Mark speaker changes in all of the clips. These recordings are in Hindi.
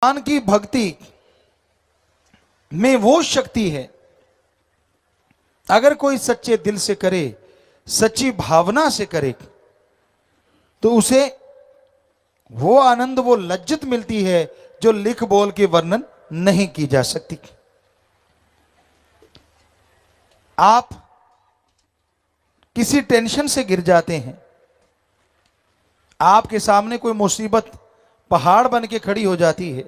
Speaker 1: भगवान की भक्ति में वो शक्ति है, अगर कोई सच्चे दिल से करे, सच्ची भावना से करे, तो उसे वो आनंद, वो लज्जत मिलती है जो लिख बोल के वर्णन नहीं की जा सकती। आप किसी टेंशन से गिर जाते हैं, आपके सामने कोई मुसीबत पहाड़ बन के खड़ी हो जाती है,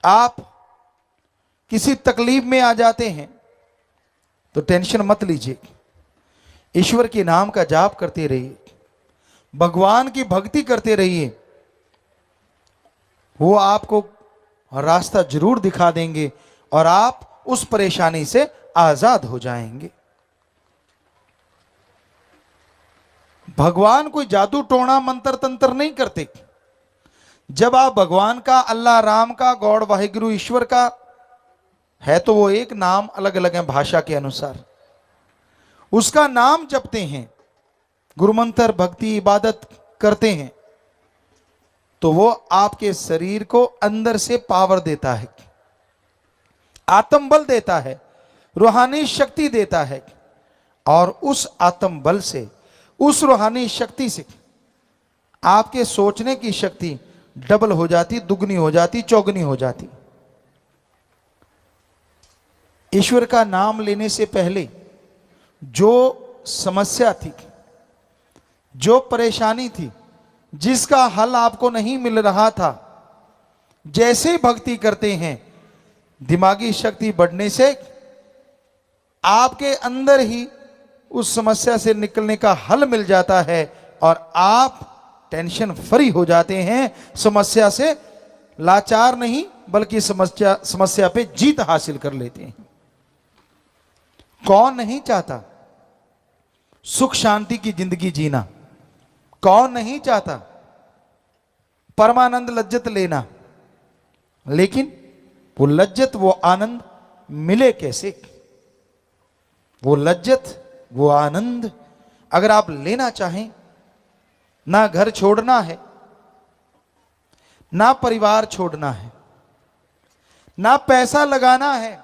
Speaker 1: आप किसी तकलीफ में आ जाते हैं, तो टेंशन मत लीजिए। ईश्वर के नाम का जाप करते रहिए, भगवान की भक्ति करते रहिए, वो आपको रास्ता जरूर दिखा देंगे और आप उस परेशानी से आजाद हो जाएंगे। भगवान कोई जादू टोना मंत्र तंत्र नहीं करते। जब आप भगवान का, अल्लाह राम का, गॉड वाहिगुरु ईश्वर का है, तो वो एक नाम अलग अलग है भाषा के अनुसार, उसका नाम जपते हैं, गुरु मंत्र भक्ति इबादत करते हैं, तो वो आपके शरीर को अंदर से पावर देता है, आत्मबल देता है, रूहानी शक्ति देता है। और उस आत्मबल से, उस रूहानी शक्ति से आपके सोचने की शक्ति डबल हो जाती, दुगनी हो जाती, चौगनी हो जाती। ईश्वर का नाम लेने से पहले जो समस्या थी, जो परेशानी थी, जिसका हल आपको नहीं मिल रहा था, जैसे भक्ति करते हैं, दिमागी शक्ति बढ़ने से आपके अंदर ही उस समस्या से निकलने का हल मिल जाता है और आप टेंशन फ्री हो जाते हैं। समस्या से लाचार नहीं, बल्कि समस्या पे जीत हासिल कर लेते हैं। कौन नहीं चाहता सुख शांति की जिंदगी जीना? कौन नहीं चाहता परमानंद लज्जत लेना? लेकिन वो लज्जत, वो आनंद मिले कैसे? वो लज्जत, वो आनंद अगर आप लेना चाहें, ना घर छोड़ना है, ना परिवार छोड़ना है, ना पैसा लगाना है,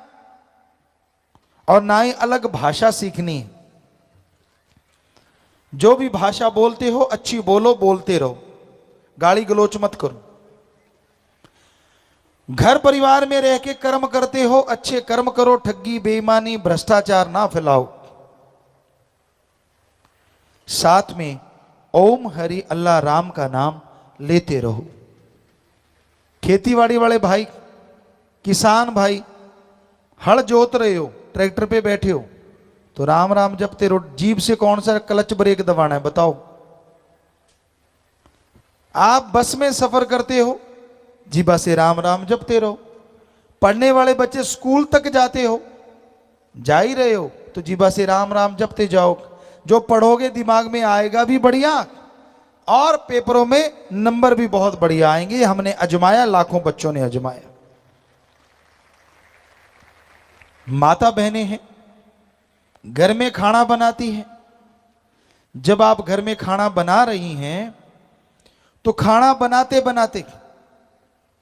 Speaker 1: और ना ही अलग भाषा सीखनी है। जो भी भाषा बोलते हो अच्छी बोलो, बोलते रहो, गाली गलोच मत करो। घर परिवार में रह के कर्म करते हो, अच्छे कर्म करो, ठगी बेईमानी भ्रष्टाचार ना फैलाओ। साथ में ओम हरि अल्लाह राम का नाम लेते रहो। खेतीबाड़ी वाले भाई, किसान भाई, हल जोत रहे हो, ट्रैक्टर पे बैठे हो, तो राम राम जपते रहो। जीभ से कौन सा क्लच ब्रेक दबाना है बताओ? आप बस में सफर करते हो, जीभा से राम राम जपते रहो। पढ़ने वाले बच्चे स्कूल तक जाते हो, जा ही रहे हो, तो जीभा से राम राम जपते जाओ। जो पढ़ोगे दिमाग में आएगा भी बढ़िया, और पेपरों में नंबर भी बहुत बढ़िया आएंगे। हमने अजमाया, लाखों बच्चों ने अजमाया। माता बहनें हैं, घर में खाना बनाती हैं। जब आप घर में खाना बना रही हैं, तो खाना बनाते बनाते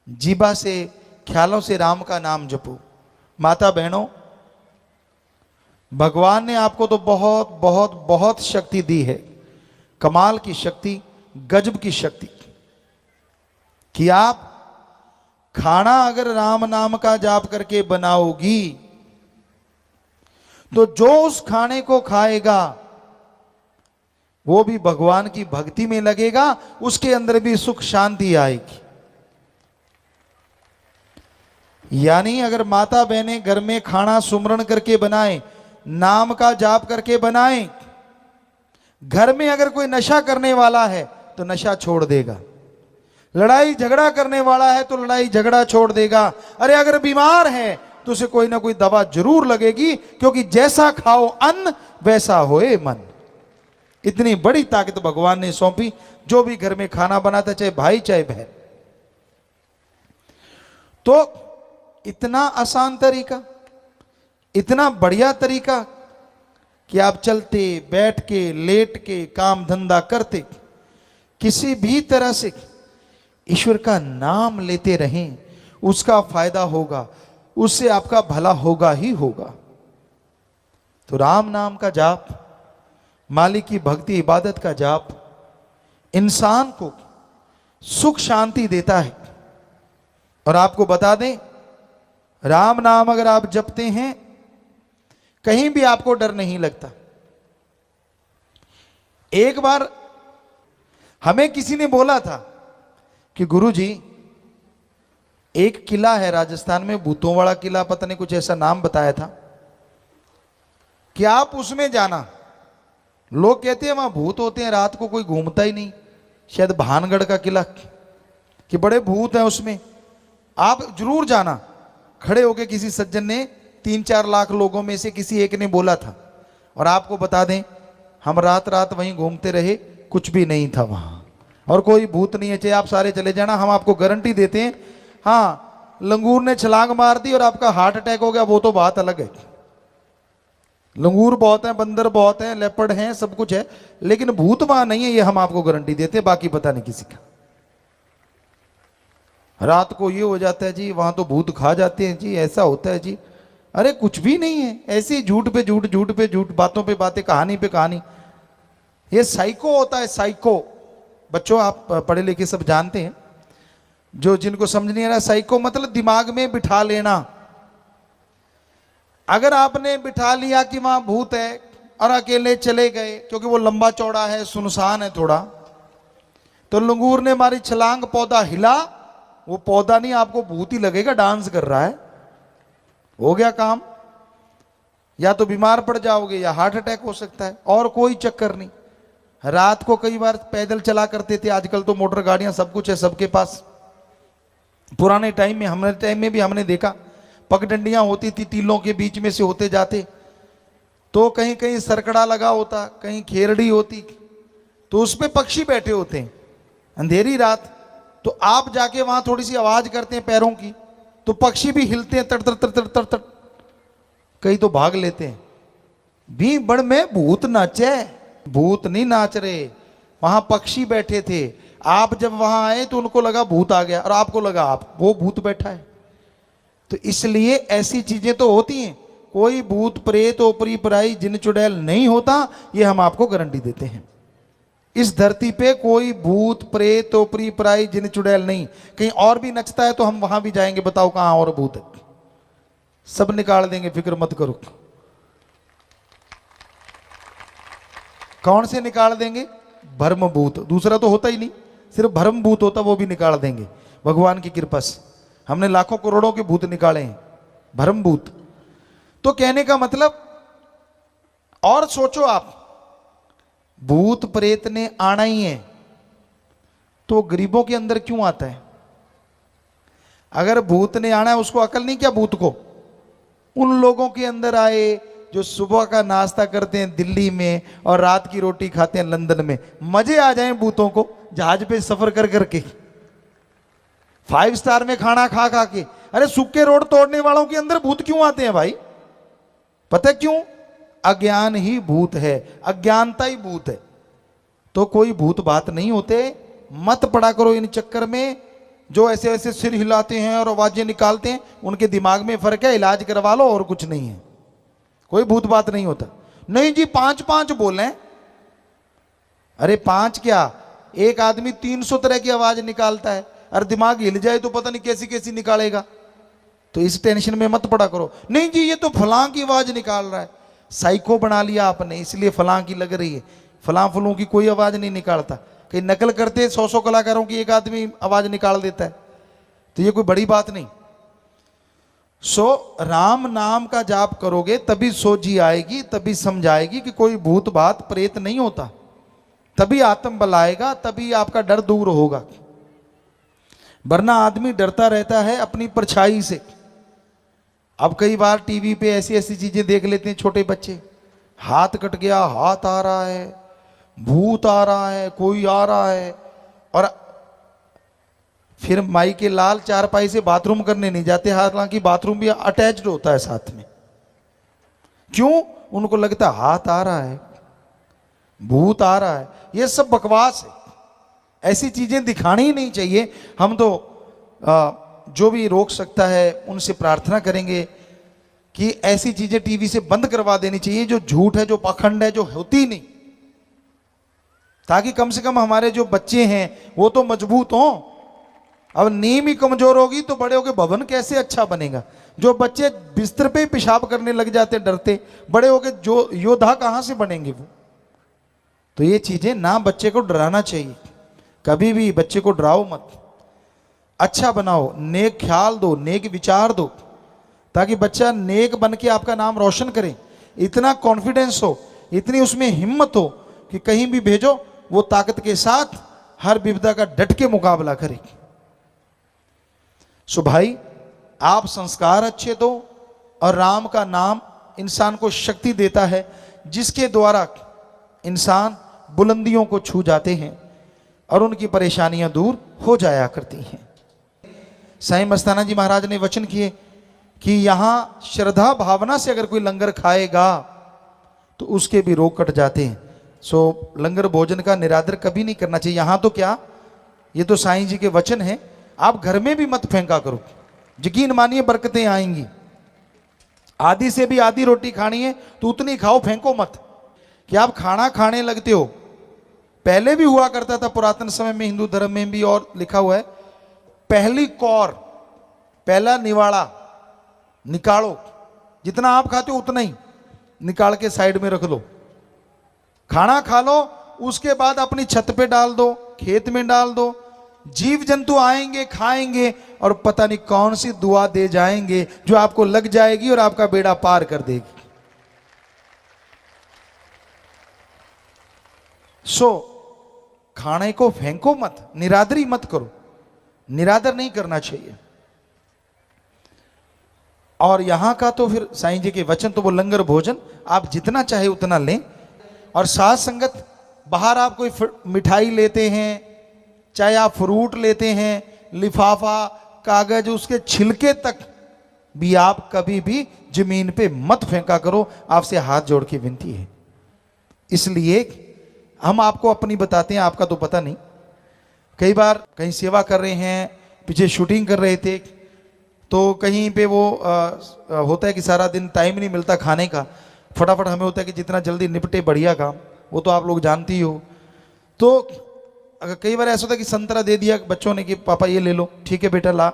Speaker 1: जीभा से, ख्यालों से राम का नाम जपो। माता बहनों, भगवान ने आपको तो बहुत बहुत बहुत शक्ति दी है, कमाल की शक्ति, गजब की शक्ति, कि आप खाना अगर राम नाम का जाप करके बनाओगी, तो जो उस खाने को खाएगा वो भी भगवान की भक्ति में लगेगा, उसके अंदर भी सुख शांति आएगी। यानी अगर माता बहनें घर में खाना सुमरण करके बनाएं, नाम का जाप करके बनाएं, घर में अगर कोई नशा करने वाला है तो नशा छोड़ देगा, लड़ाई झगड़ा करने वाला है तो लड़ाई झगड़ा छोड़ देगा, अरे अगर बीमार है तो उसे कोई ना कोई दवा जरूर लगेगी, क्योंकि जैसा खाओ अन्न वैसा होए मन। इतनी बड़ी ताकत भगवान ने सौंपी। जो भी घर में खाना बनाता, चाहे भाई चाहे बहन, तो इतना आसान तरीका, इतना बढ़िया तरीका कि आप चलते, बैठ के, लेट के काम धंधा करते, किसी भी तरह से ईश्वर का नाम लेते रहें, उसका फायदा होगा, उससे आपका भला होगा ही होगा। तो राम नाम का जाप, मालिक की भक्ति इबादत का जाप इंसान को सुख शांति देता है। और आपको बता दें, राम नाम अगर आप जपते हैं, कहीं भी आपको डर नहीं लगता। एक बार हमें किसी ने बोला था कि गुरुजी, एक किला है राजस्थान में, भूतों वाला किला, पता नहीं कुछ ऐसा नाम बताया था, कि आप उसमें जाना। लोग कहते हैं वहां भूत होते हैं, रात को कोई घूमता ही नहीं, शायद भानगढ़ का किला, कि बड़े भूत हैं उसमें, आप जरूर जाना। खड़े होके किसी सज्जन ने 3-4 लाख लोगों में से किसी एक ने बोला था। और आपको बता दें, हम रात रात वहीं घूमते रहे, कुछ भी नहीं था वहां, और कोई भूत नहीं है। चाहे आप सारे चले जाना, हम आपको गारंटी देते हैं। हाँ, लंगूर ने छलांग मार दी और आपका हार्ट अटैक हो गया, वो तो बात अलग है। लंगूर बहुत है, बंदर बहुत है, लेपर्ड हैं, सब कुछ है, लेकिन भूत वहां नहीं है, ये हम आपको गारंटी देते हैं। बाकी पता नहीं किसी का। रात को ये हो जाता है जी, वहां तो भूत खा जाते हैं जी, ऐसा होता है जी। अरे कुछ भी नहीं है, ऐसे ही झूठ पे झूठ, झूठ पे झूठ, बातों पे बातें, कहानी पे कहानी। ये साइको होता है, साइको। बच्चों, आप पढ़े लिखे सब जानते हैं, जो जिनको समझ नहीं आ रहा, साइको मतलब दिमाग में बिठा लेना। अगर आपने बिठा लिया कि वहां भूत है और अकेले चले गए, क्योंकि वो लंबा चौड़ा है, सुनसान है थोड़ा, तो लंगूर ने मारी छलांग, पौधा हिला, वो पौधा नहीं, आपको भूत ही लगेगा डांस कर रहा है, हो गया काम। या तो बीमार पड़ जाओगे या हार्ट अटैक हो सकता है, और कोई चक्कर नहीं। रात को कई बार पैदल चला करते थे, आजकल तो मोटर गाड़ियां सब कुछ है सबके पास। पुराने टाइम में, हमारे टाइम में भी हमने देखा, पगडंडियां होती थी, टीलों के बीच में से होते जाते, तो कहीं कहीं सरकड़ा लगा होता, कहीं खेरड़ी होती, तो उस पे पक्षी बैठे होते हैं। अंधेरी रात, तो आप जाके वहां थोड़ी सी आवाज करते हैं पैरों की, तो पक्षी भी हिलते हैं, तड़ तड़ तड़ तड़ तड़ तड़, कई तो भाग लेते हैं। भी बड़ में भूत नाचे, भूत नहीं नाच रहे, वहां पक्षी बैठे थे। आप जब वहां आए तो उनको लगा भूत आ गया, और आपको लगा वो भूत बैठा है। तो इसलिए ऐसी चीजें तो होती हैं, कोई भूत प्रेत ओपरी पराई जिन चुड़ैल नहीं होता, ये हम आपको गारंटी देते हैं। इस धरती पे कोई भूत प्रेत ओपरी पराई जिन चुड़ैल नहीं। कहीं और भी नचता है तो हम वहां भी जाएंगे, बताओ कहां और भूत है, सब निकाल देंगे, फिक्र मत करो। कौन से निकाल देंगे? भ्रम भूत, दूसरा तो होता ही नहीं, सिर्फ भ्रम भूत होता, वो भी निकाल देंगे भगवान की कृपा से। हमने लाखों करोड़ों के भूत निकाले हैं, भ्रम भूत। तो कहने का मतलब, और सोचो आप, भूत प्रेत ने आना ही है, तो गरीबों के अंदर क्यों आता है? अगर भूत ने आना है, उसको अकल नहीं क्या भूत को? उन लोगों के अंदर आए जो सुबह का नाश्ता करते हैं दिल्ली में और रात की रोटी खाते हैं लंदन में। मजे आ जाएं भूतों को, जहाज पे सफर कर करके, 5 स्टार में खाना खा खा के। अरे सूखे रोड तोड़ने वालों के अंदर भूत क्यों आते हैं भाई? पता क्यों? अज्ञान ही भूत है, अज्ञानता ही भूत है। तो कोई भूत बात नहीं होते, मत पड़ा करो इन चक्कर में। जो ऐसे ऐसे सिर हिलाते हैं और आवाजें निकालते हैं, उनके दिमाग में फर्क है, इलाज करवा लो, और कुछ नहीं है। कोई भूत बात नहीं होता। नहीं जी 5-5 बोले, अरे 5 क्या, एक आदमी 300 तरह की आवाज निकालता है, और दिमाग हिल जाए तो पता नहीं कैसी कैसी निकालेगा। तो इस टेंशन में मत पड़ा करो। नहीं जी ये तो फलां की आवाज निकाल रहा है, साइको बना लिया आपने, इसलिए फलां की लग रही है। फलां फलूं की कोई आवाज नहीं निकालता। कहीं नकल करते 100 कलाकारों की एक आदमी आवाज निकाल देता है, तो ये कोई बड़ी बात नहीं। राम नाम का जाप करोगे तभी सोझी आएगी, तभी समझ आएगी कि कोई भूत बात प्रेत नहीं होता, तभी आत्म बल आएगा, तभी आपका डर दूर होगा। वरना आदमी डरता रहता है अपनी परछाई से। अब कई बार टीवी पे ऐसी ऐसी चीजें देख लेते हैं छोटे बच्चे, हाथ कट गया, हाथ आ रहा है, भूत आ रहा है, कोई आ रहा है, और फिर माई के लाल चारपाई से बाथरूम करने नहीं जाते, हालांकि बाथरूम भी अटैच्ड होता है साथ में। क्यों? उनको लगता है हाथ आ रहा है, भूत आ रहा है। ये सब बकवास है। ऐसी चीजें दिखानी ही नहीं चाहिए। हम तो जो भी रोक सकता है उनसे प्रार्थना करेंगे कि ऐसी चीजें टीवी से बंद करवा देनी चाहिए, जो झूठ है, जो पाखंड है, जो होती नहीं, ताकि कम से कम हमारे जो बच्चे हैं वो तो मजबूत हों। अब नींव ही कमजोर होगी तो बड़े होके भवन कैसे अच्छा बनेगा। जो बच्चे बिस्तर पे पेशाब करने लग जाते डरते, बड़े होके जो योद्धा कहां से बनेंगे वो। तो ये चीजें ना, बच्चे को डराना चाहिए, कभी भी बच्चे को डराओ मत, अच्छा बनाओ, नेक ख्याल दो, नेक विचार दो, ताकि बच्चा नेक बन के आपका नाम रोशन करे। इतना कॉन्फिडेंस हो, इतनी उसमें हिम्मत हो कि कहीं भी भेजो वो ताकत के साथ हर विपदा का डट के मुकाबला करे। सो भाई, आप संस्कार अच्छे दो, और राम का नाम इंसान को शक्ति देता है, जिसके द्वारा इंसान बुलंदियों को छू जाते हैं और उनकी परेशानियां दूर हो जाया करती हैं। साईं मस्ताना जी महाराज ने वचन किए कि यहां श्रद्धा भावना से अगर कोई लंगर खाएगा तो उसके भी रोग कट जाते हैं। सो लंगर भोजन का निरादर कभी नहीं करना चाहिए। यहां तो क्या, ये तो साईं जी के वचन हैं, आप घर में भी मत फेंका करो, यकीन मानिए बरकतें आएंगी। आधी से भी आधी रोटी खानी है तो उतनी खाओ, फेंको मत। कि आप खाना खाने लगते हो, पहले भी हुआ करता था पुरातन समय में, हिंदू धर्म में भी, और लिखा हुआ है पहली कौर, पहला निवाड़ा निकालो, जितना आप खाते हो उतना ही निकाल के साइड में रख लो, खाना खा लो, उसके बाद अपनी छत पे डाल दो, खेत में डाल दो। जीव जंतु आएंगे, खाएंगे, और पता नहीं कौन सी दुआ दे जाएंगे जो आपको लग जाएगी और आपका बेड़ा पार कर देगी। सो खाने को फेंको मत, निरादरी मत करो, निरादर नहीं करना चाहिए। और यहां का तो फिर साईं जी के वचन तो वो लंगर भोजन आप जितना चाहे उतना लें। और साथ संगत, बाहर आप कोई मिठाई लेते हैं, चाहे आप फ्रूट लेते हैं, लिफाफा, कागज, उसके छिलके तक भी आप कभी भी जमीन पे मत फेंका करो, आपसे हाथ जोड़ के विनती है। इसलिए हम आपको अपनी बताते हैं, आपका तो पता नहीं। कई बार कहीं सेवा कर रहे हैं, पीछे शूटिंग कर रहे थे, तो कहीं पे वो होता है कि सारा दिन टाइम नहीं मिलता खाने का, फटाफट हमें होता है कि जितना जल्दी निपटे बढ़िया काम, वो तो आप लोग जानते ही हो। तो अगर कई बार ऐसा होता है कि संतरा दे दिया बच्चों ने कि पापा ये ले लो, ठीक है बेटा ला,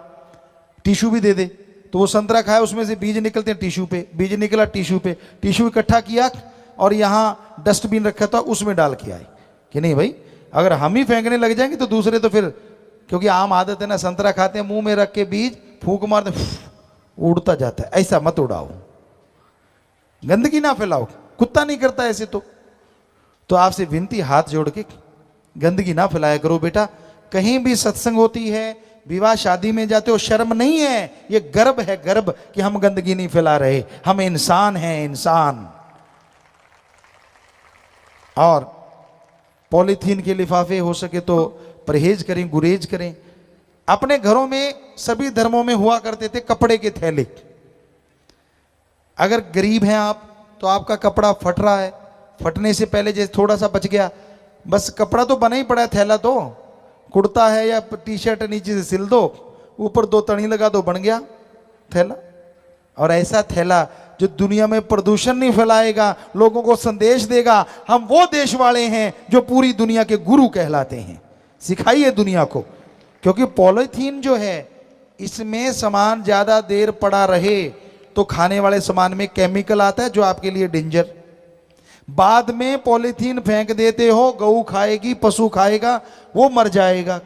Speaker 1: टिश्यू भी दे दे, तो वो संतरा खाया, उसमें से बीज निकलते हैं टिश्यू पे, बीज निकला टिश्यू पे, टिश्यू इकट्ठा किया और यहाँ डस्टबिन रखा था उसमें डाल के आए कि नहीं भाई, अगर हम ही फेंकने लग जाएंगे तो दूसरे तो फिर, क्योंकि आम आदत है ना, संतरा खाते हैं मुंह में रख के बीज फूंक मारते उड़ता जाता है, ऐसा मत उड़ाओ, गंदगी ना फैलाओ, कुत्ता नहीं करता ऐसे। तो आपसे विनती, हाथ जोड़ के गंदगी ना फैलाया करो बेटा। कहीं भी सत्संग होती है, विवाह शादी में जाते हो, शर्म नहीं है, ये गर्व है, गर्व कि हम गंदगी नहीं फैला रहे, हम इंसान हैं, इंसान। और पॉलीथीन के लिफाफे हो सके तो परहेज करें, गुरेज करें। अपने घरों में सभी धर्मों में हुआ करते थे कपड़े के थैले। अगर गरीब हैं आप, तो आपका कपड़ा फट रहा है, फटने से पहले जैसे थोड़ा सा बच गया, बस कपड़ा तो बना ही पड़ा है, थैला तो कुर्ता है या टी शर्ट नीचे से सिल दो, ऊपर 2 तणी लगा दो, बन गया थैला। और ऐसा थैला जो दुनिया में प्रदूषण नहीं फैलाएगा, लोगों को संदेश देगा, हम वो देश वाले हैं जो पूरी दुनिया के गुरु कहलाते हैं। सिखाइए दुनिया को, क्योंकि पॉलीथीन जो है, इसमें सामान ज्यादा देर पड़ा रहे तो खाने वाले सामान में केमिकल आता है जो आपके लिए डेंजर। बाद में पॉलीथीन फेंक देते हो, गऊ खाएगी, पशु खाएगा, वो मर जाएगा।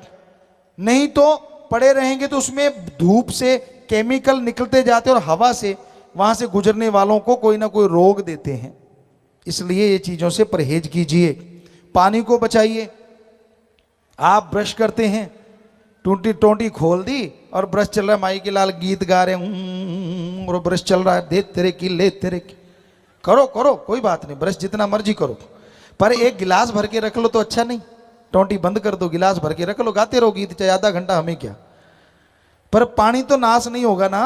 Speaker 1: नहीं तो पड़े रहेंगे तो उसमें धूप से केमिकल निकलते जाते और हवा से वहां से गुजरने वालों को कोई ना कोई रोग देते हैं। इसलिए ये चीजों से परहेज कीजिए। पानी को बचाइए। आप ब्रश करते हैं, टूटी टोंटी खोल दी और ब्रश चल रहा है, माई के लाल गीत गा रहे हैं, और ब्रश चल रहा है, दे तेरे की ले तेरे की। करो करो, कोई बात नहीं, ब्रश जितना मर्जी करो, पर एक गिलास भर के रख लो तो अच्छा नहीं। टोंटी बंद कर दो, गिलास भर के रख लो, गाते रहो गीत, चाहे आधा घंटा, हमें क्या। पर पानी तो नाश नहीं होगा ना।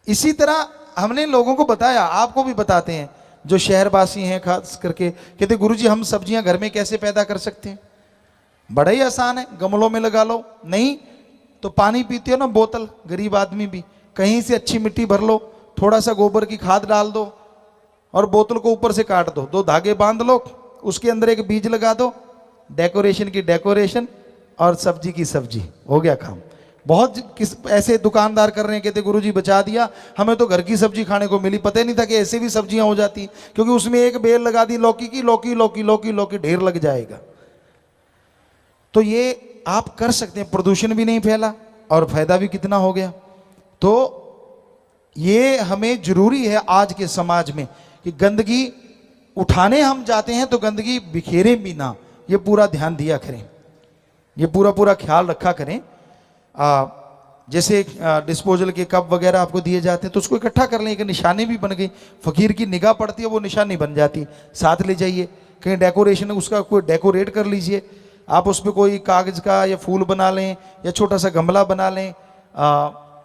Speaker 1: इसी तरह हमने लोगों को बताया, आपको भी बताते हैं, जो शहरवासी हैं खास करके, कहते गुरुजी हम सब्जियां घर में कैसे पैदा कर सकते हैं। बड़ा ही आसान है, गमलों में लगा लो। नहीं तो पानी पीते हो ना बोतल, गरीब आदमी भी, कहीं से अच्छी मिट्टी भर लो, थोड़ा सा गोबर की खाद डाल दो और बोतल को ऊपर से काट दो, 2 धागे बांध लो, उसके अंदर एक बीज लगा दो, डेकोरेशन की डेकोरेशन और सब्जी की सब्जी, हो गया काम। बहुत ऐसे दुकानदार कर रहे हैं, कहते गुरुजी बचा दिया, हमें तो घर की सब्जी खाने को मिली, पता ही नहीं था कि ऐसे भी सब्जियां हो जाती, क्योंकि उसमें एक बेल लगा दी लौकी की, लौकी लौकी लौकी लौकी ढेर लग जाएगा। तो ये आप कर सकते हैं, प्रदूषण भी नहीं फैला और फायदा भी कितना हो गया। तो ये हमें जरूरी है आज के समाज में कि गंदगी उठाने हम जाते हैं तो गंदगी बिखेरे भी ना, ये पूरा ध्यान दिया करें, ये पूरा ख्याल रखा करें। जैसे डिस्पोजल के कप वगैरह आपको दिए जाते हैं तो उसको इकट्ठा कर लें, एक निशानी भी बन गई, फकीर की निगाह पड़ती है वो निशानी बन जाती, साथ ले जाइए। कहीं डेकोरेशन उसका कोई डेकोरेट कर लीजिए आप, उस पर कोई कागज का या फूल बना लें या छोटा सा गमला बना लें।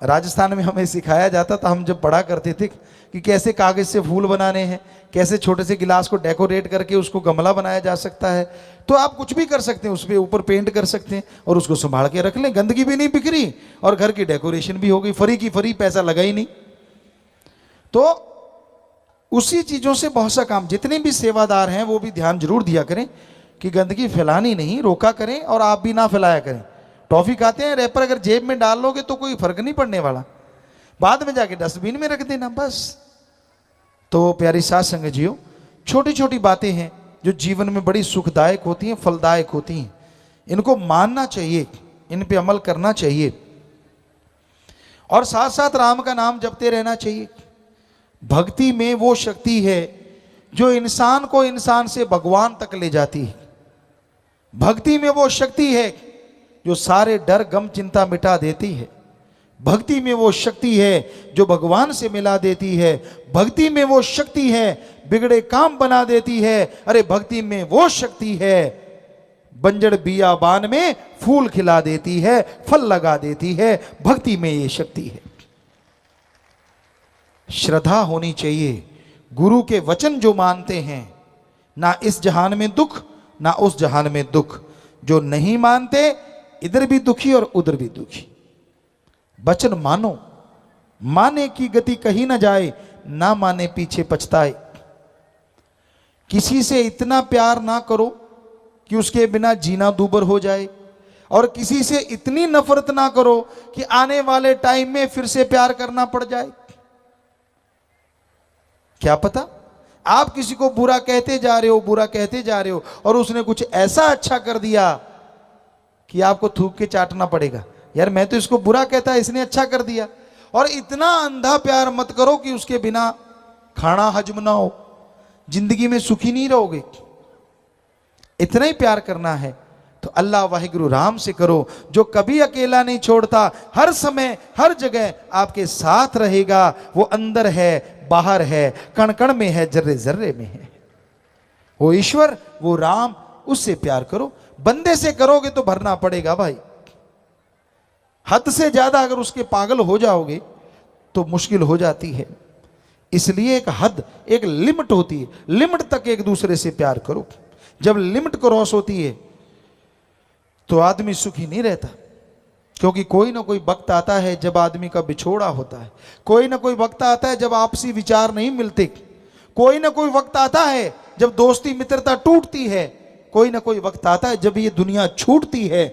Speaker 1: राजस्थान में हमें सिखाया जाता था, हम जब पढ़ा करते थे कि कैसे कागज से फूल बनाने हैं, कैसे छोटे से गिलास को डेकोरेट करके उसको गमला बनाया जा सकता है। तो आप कुछ भी कर सकते हैं, उस पर ऊपर पेंट कर सकते हैं और उसको संभाल के रख लें, गंदगी भी नहीं बिखरी और घर की डेकोरेशन भी हो गई, फ्री की फ्री, पैसा लगा ही नहीं। तो उसी चीजों से बहुत सा काम, जितने भी सेवादार हैं वो भी ध्यान जरूर दिया करें कि गंदगी फैलानी नहीं, रोका करें और आप भी ना फैलाया करें। टॉफी खाते हैं, रैपर अगर जेब में डाल लोगे तो कोई फर्क नहीं पड़ने वाला, बाद में जाके डस्टबिन में रख देना बस। तो प्यारी साथ संगत जियो, छोटी छोटी बातें हैं जो जीवन में बड़ी सुखदायक होती हैं, फलदायक होती हैं, इनको मानना चाहिए, इन पे अमल करना चाहिए और साथ साथ राम का नाम जपते रहना चाहिए। भक्ति में वो शक्ति है जो इंसान को इंसान से भगवान तक ले जाती है। भक्ति में वो शक्ति है जो सारे डर गम चिंता मिटा देती है। भक्ति में वो शक्ति है जो भगवान से मिला देती है। भक्ति में वो शक्ति है बिगड़े काम बना देती है। अरे भक्ति में वो शक्ति है बंजर बियाबान में फूल खिला देती है, फल लगा देती है। भक्ति में ये शक्ति है। श्रद्धा होनी चाहिए, गुरु के वचन जो मानते हैं, ना इस जहान में दुख ना उस जहान में दुख। जो नहीं मानते इधर भी दुखी और उधर भी दुखी। वचन मानो, माने की गति कहीं ना जाए, ना माने पीछे पछताए। किसी से इतना प्यार ना करो कि उसके बिना जीना दूभर हो जाए, और किसी से इतनी नफरत ना करो कि आने वाले टाइम में फिर से प्यार करना पड़ जाए। क्या पता आप किसी को बुरा कहते जा रहे हो, बुरा कहते जा रहे हो, और उसने कुछ ऐसा अच्छा कर दिया कि आपको थूक के चाटना पड़ेगा, यार मैं तो इसको बुरा कहता, इसने अच्छा कर दिया। और इतना अंधा प्यार मत करो कि उसके बिना खाना हजम ना हो, जिंदगी में सुखी नहीं रहोगे। इतना ही प्यार करना है तो अल्लाह वाहिगुरु राम से करो, जो कभी अकेला नहीं छोड़ता, हर समय हर जगह आपके साथ रहेगा। वो अंदर है, बाहर है, कण कण में है, जर्रे जर्रे में है। वो ईश्वर, वो राम, उससे प्यार करो। बंदे से करोगे तो भरना पड़ेगा भाई। हद से ज्यादा अगर उसके पागल हो जाओगे तो मुश्किल हो जाती है। इसलिए एक हद, एक लिमिट होती है, लिमिट तक एक दूसरे से प्यार करो। जब लिमिट क्रॉस होती है तो आदमी सुखी नहीं रहता, क्योंकि कोई ना कोई वक्त आता है जब आदमी का बिछोड़ा होता है, कोई ना कोई वक्त आता है जब आपसी विचार नहीं मिलते, कोई ना कोई वक्त आता है जब दोस्ती मित्रता टूटती है, कोई ना कोई वक्त आता है जब ये दुनिया छूटती है।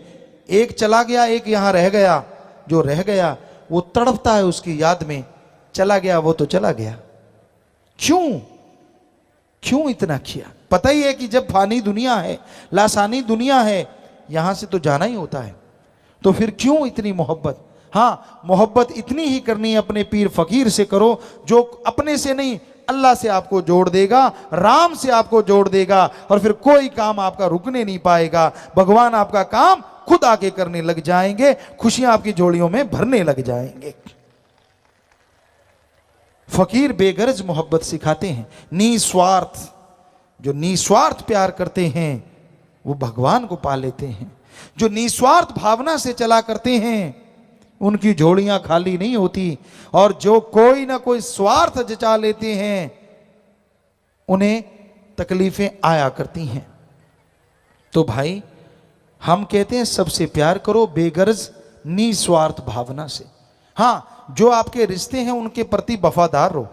Speaker 1: एक चला गया, एक यहां रह गया। जो रह गया वो तड़पता है उसकी याद में, चला गया वो तो चला गया। क्यों इतना किया? पता ही है कि जब फानी दुनिया है, लासानी दुनिया है, यहां से तो जाना ही होता है, तो फिर क्यों इतनी मोहब्बत? हाँ, मोहब्बत इतनी ही करनी है अपने पीर फकीर से करो, जो अपने से नहीं अल्लाह से आपको जोड़ देगा, राम से आपको जोड़ देगा, और फिर कोई काम आपका रुकने नहीं पाएगा। भगवान आपका काम खुद आके करने लग जाएंगे, खुशियां आपकी झोलियों में भरने लग जाएंगे। फकीर बेगरज मोहब्बत सिखाते हैं, निस्वार्थ। जो निस्वार्थ प्यार करते हैं वो भगवान को पा लेते हैं। जो निस्वार्थ भावना से चला करते हैं उनकी झोलियां खाली नहीं होती, और जो कोई ना कोई स्वार्थ जचा लेते हैं उन्हें तकलीफें आया करती हैं। तो भाई हम कहते हैं सबसे प्यार करो बेगर्ज निस्वार्थ भावना से। हाँ, जो आपके रिश्ते हैं उनके प्रति वफादार रहो।